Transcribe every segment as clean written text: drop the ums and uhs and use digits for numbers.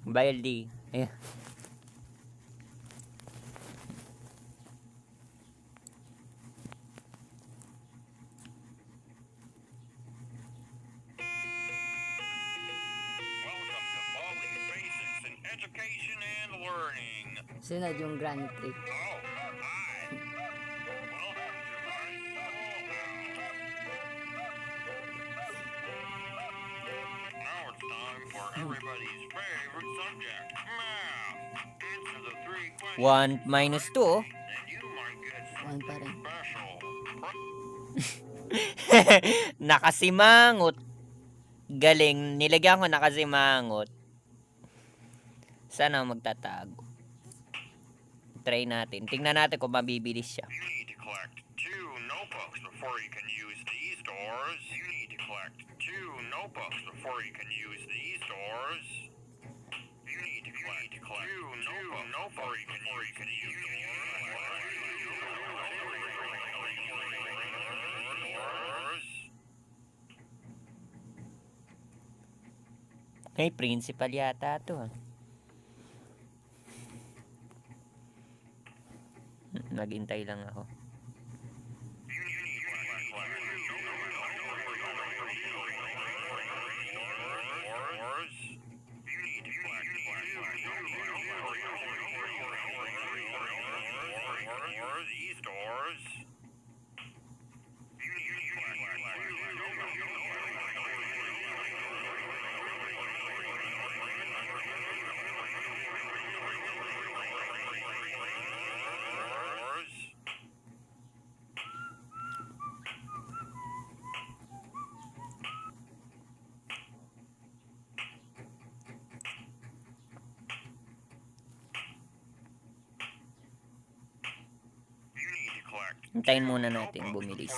Baldi. Ayan. Education and learning. Sunod yung granite tree. Oh, hi. Welcome to my schoolhouse. Now it's time for everybody's favorite subject, math. Answer the 3 questions. 1 minus 2. Oh. And you might get 1 pa rin. special. Nakasimangot. Galing. Nilagyan ko nakasimangot. Sana magtatago. Try natin. Tingnan natin kung mabibilis siya. You need to collect 2 notebooks before you can use these doors. You need to collect 2 notebooks before you can use these doors. You need to collect 2 notebooks before you can use these doors. Hey, principal yata to. Naghintay lang ako. Hintayin muna natin bumilis.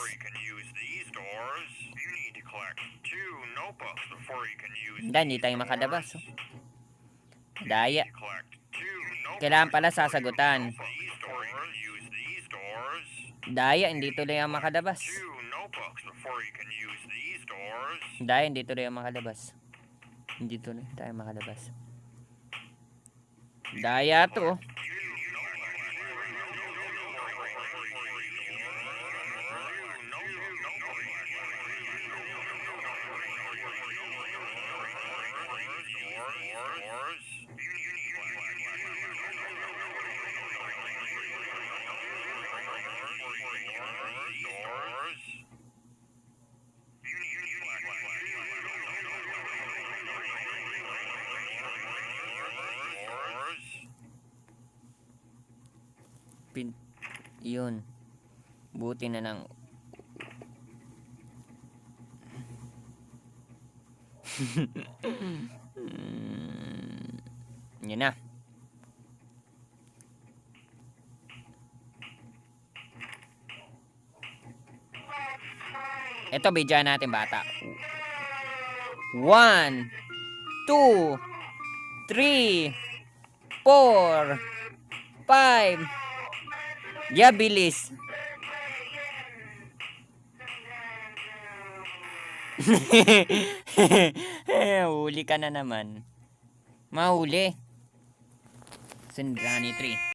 Hindi tayo makalabas. Oh. Daya. Kailangan pala sasagutan. Daya, hindi tuloy ang makalabas. Daya, hindi tuloy ang makalabas. Hindi tuloy tayo makalabas. Daya to. Yun. Buti na lang. Yun na. Ito, bidyan natin bata. 1, 2, 3, 4, 5. Yeah, bilis. Huli ka na naman. Mahuli. Sindrani 3.